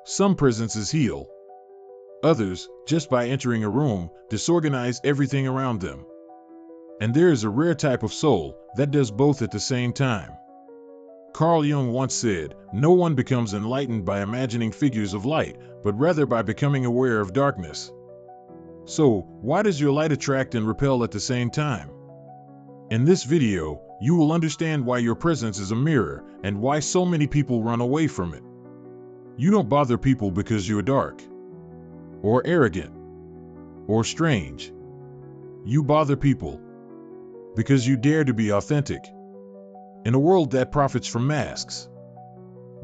Some presences heal. Others, just by entering a room, disorganize everything around them. And there is a rare type of soul that does both at the same time. Carl Jung once said, "No one becomes enlightened by imagining figures of light, but rather by becoming aware of darkness." So, why does your light attract and repel at the same time? In this video, you will understand why your presence is a mirror and why so many people run away from it. You don't bother people because you're dark, or arrogant, or strange. You bother people because you dare to be authentic. In a world that profits from masks,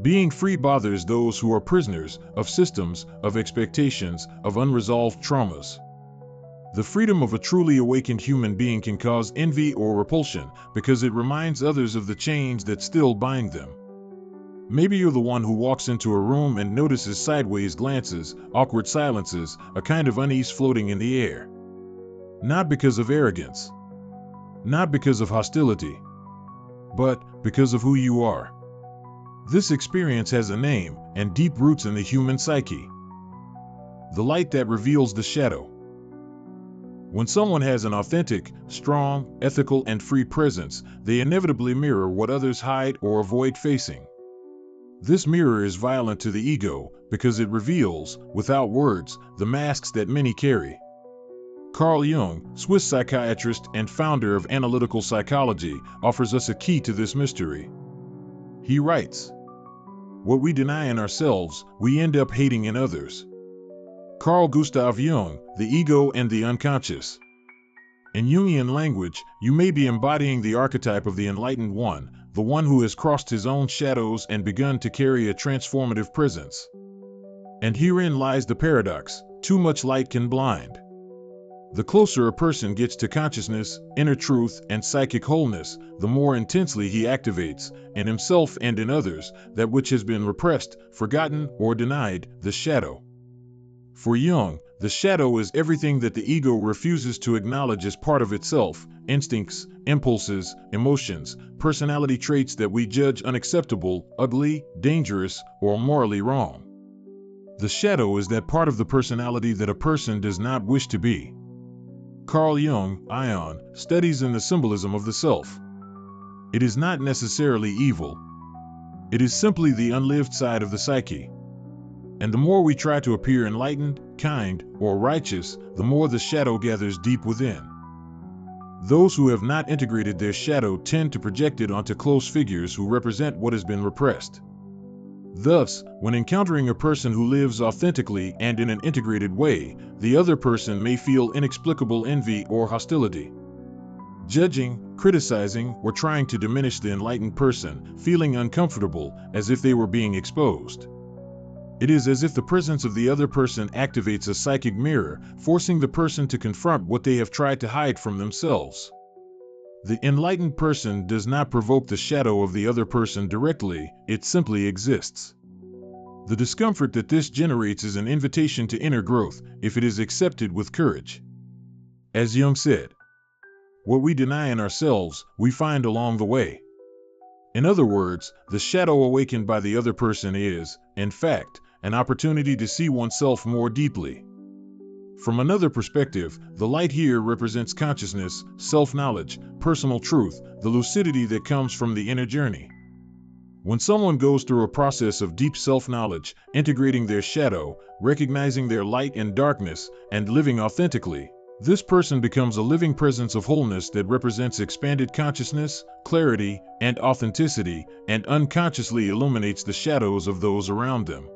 being free bothers those who are prisoners of systems, of expectations, of unresolved traumas. The freedom of a truly awakened human being can cause envy or repulsion because it reminds others of the chains that still bind them. Maybe you're the one who walks into a room and notices sideways glances, awkward silences, a kind of unease floating in the air. Not because of arrogance, not because of hostility, but because of who you are. This experience has a name and deep roots in the human psyche. The light that reveals the shadow. When someone has an authentic, strong, ethical, and free presence, they inevitably mirror what others hide or avoid facing. This mirror is violent to the ego because it reveals, without words, the masks that many carry. Carl Jung, Swiss psychiatrist and founder of analytical psychology, offers us a key to this mystery. He writes, "What we deny in ourselves, we end up hating in others." Carl Gustav Jung, The Ego and the Unconscious. In Jungian language, you may be embodying the archetype of the enlightened one, the one who has crossed his own shadows and begun to carry a transformative presence. And herein lies the paradox: too much light can blind. The closer a person gets to consciousness, inner truth, and psychic wholeness, the more intensely he activates, in himself and in others, that which has been repressed, forgotten, or denied, the shadow. For Jung, the shadow is everything that the ego refuses to acknowledge as part of itself: instincts, impulses, emotions, personality traits that we judge unacceptable, ugly, dangerous, or morally wrong. The shadow is that part of the personality that a person does not wish to be. Carl Jung, Ion, studies in the symbolism of the self. It is not necessarily evil. It is simply the unlived side of the psyche. And the more we try to appear enlightened, kind, or righteous, the more the shadow gathers deep within. Those who have not integrated their shadow tend to project it onto close figures who represent what has been repressed. Thus, when encountering a person who lives authentically and in an integrated way, the other person may feel inexplicable envy or hostility. Judging, criticizing, or trying to diminish the enlightened person, feeling uncomfortable, as if they were being exposed. It is as if the presence of the other person activates a psychic mirror, forcing the person to confront what they have tried to hide from themselves. The enlightened person does not provoke the shadow of the other person directly, it simply exists. The discomfort that this generates is an invitation to inner growth, if it is accepted with courage. As Jung said, "What we deny in ourselves, we find along the way." In other words, the shadow awakened by the other person is, in fact, an opportunity to see oneself more deeply. From another perspective, the light here represents consciousness, self-knowledge, personal truth, the lucidity that comes from the inner journey. When someone goes through a process of deep self-knowledge, integrating their shadow, recognizing their light and darkness, and living authentically, this person becomes a living presence of wholeness that represents expanded consciousness, clarity, and authenticity, and unconsciously illuminates the shadows of those around them.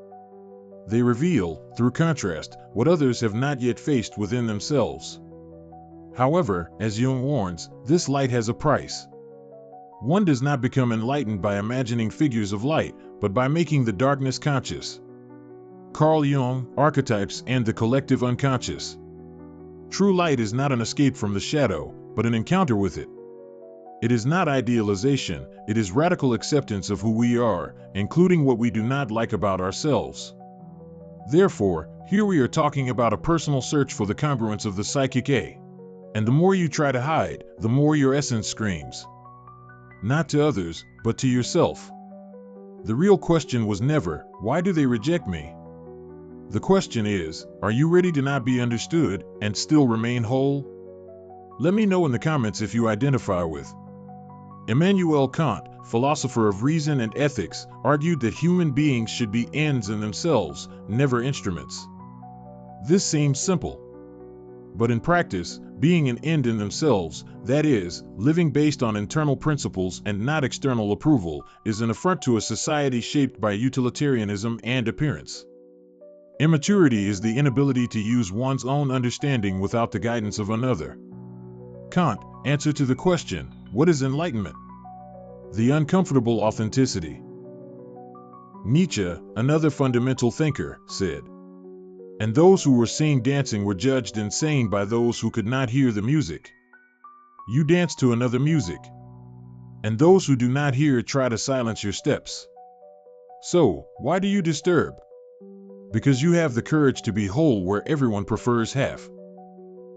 They reveal, through contrast, what others have not yet faced within themselves. However, as Jung warns, this light has a price. One does not become enlightened by imagining figures of light, but by making the darkness conscious. Carl Jung, Archetypes and the Collective Unconscious. True light is not an escape from the shadow, but an encounter with it. It is not idealization, it is radical acceptance of who we are, including what we do not like about ourselves. Therefore, here we are talking about a personal search for the congruence of the psychic A. And the more you try to hide, the more your essence screams. Not to others, but to yourself. The real question was never, why do they reject me? The question is, are you ready to not be understood and still remain whole? Let me know in the comments if you identify with. Immanuel Kant, philosopher of reason and ethics, argued that human beings should be ends in themselves, never instruments. This seems simple. But in practice, being an end in themselves, that is, living based on internal principles and not external approval, is an affront to a society shaped by utilitarianism and appearance. Immaturity is the inability to use one's own understanding without the guidance of another. Kant, answer to the question, what is enlightenment? The uncomfortable authenticity. Nietzsche, another fundamental thinker, said, and those who were seen dancing were judged insane by those who could not hear the music. You dance to another music, and those who do not hear try to silence your steps. So, why do you disturb? Because you have the courage to be whole where everyone prefers half.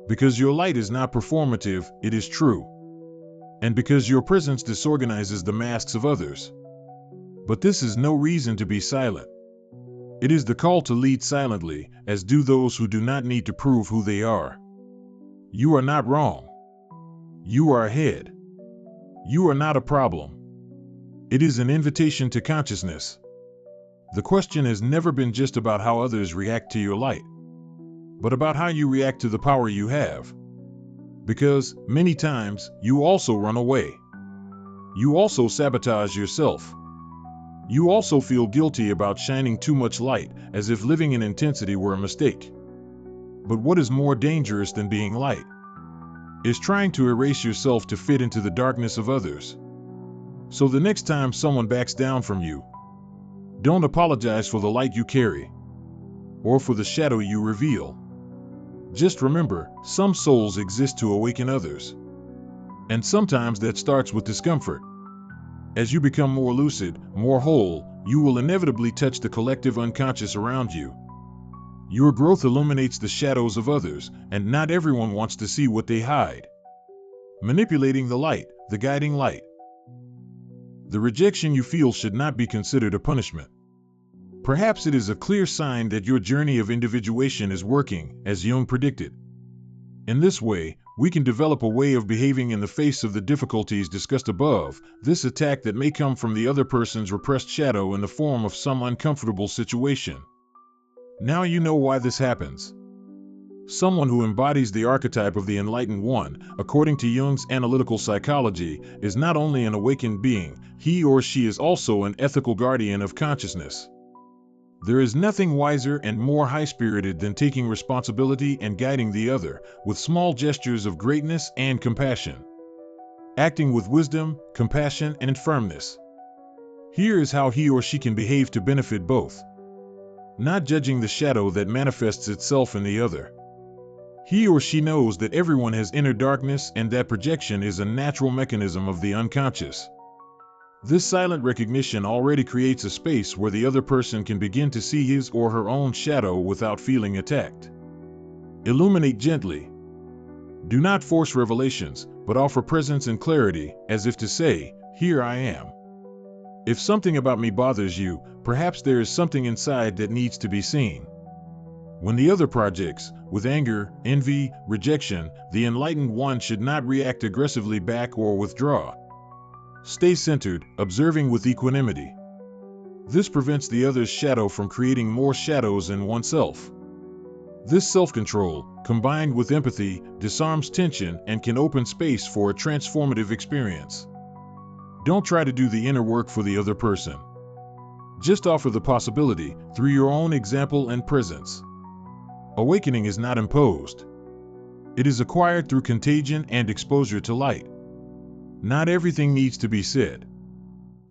Because your light is not performative, it is true. And because your presence disorganizes the masks of others. But this is no reason to be silent. It is the call to lead silently, as do those who do not need to prove who they are. You are not wrong. You are ahead. You are not a problem. It is an invitation to consciousness. The question has never been just about how others react to your light, but about how you react to the power you have. Because, many times, you also run away. You also sabotage yourself. You also feel guilty about shining too much light, as if living in intensity were a mistake. But what is more dangerous than being light? Is trying to erase yourself to fit into the darkness of others. So the next time someone backs down from you, don't apologize for the light you carry, or for the shadow you reveal. Just remember, some souls exist to awaken others. And sometimes that starts with discomfort. As you become more lucid, more whole, you will inevitably touch the collective unconscious around you. Your growth illuminates the shadows of others, and not everyone wants to see what they hide. Manipulating the light, the guiding light. The rejection you feel should not be considered a punishment. Perhaps it is a clear sign that your journey of individuation is working, as Jung predicted. In this way, we can develop a way of behaving in the face of the difficulties discussed above, this attack that may come from the other person's repressed shadow in the form of some uncomfortable situation. Now you know why this happens. Someone who embodies the archetype of the enlightened one, according to Jung's analytical psychology, is not only an awakened being, he or she is also an ethical guardian of consciousness. There is nothing wiser and more high-spirited than taking responsibility and guiding the other, with small gestures of greatness and compassion. Acting with wisdom, compassion, and firmness. Here is how he or she can behave to benefit both. Not judging the shadow that manifests itself in the other. He or she knows that everyone has inner darkness and that projection is a natural mechanism of the unconscious. This silent recognition already creates a space where the other person can begin to see his or her own shadow without feeling attacked. Illuminate gently. Do not force revelations, but offer presence and clarity, as if to say, "Here I am." If something about me bothers you, perhaps there is something inside that needs to be seen. When the other projects, with anger, envy, rejection, the enlightened one should not react aggressively back or withdraw. Stay centered, observing with equanimity. This prevents the other's shadow from creating more shadows in oneself. This self-control, combined with empathy, disarms tension and can open space for a transformative experience. Don't try to do the inner work for the other person. Just offer the possibility, through your own example and presence. Awakening is not imposed. It is acquired through contagion and exposure to light. Not everything needs to be said.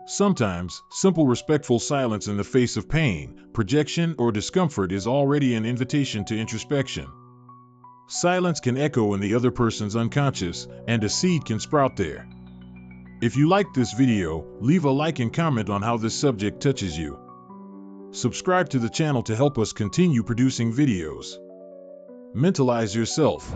Sometimes, simple respectful silence in the face of pain, projection, or discomfort is already an invitation to introspection. Silence can echo in the other person's unconscious, and a seed can sprout there. If you liked this video, leave a like and comment on how this subject touches you. Subscribe to the channel to help us continue producing videos. Mentalize yourself.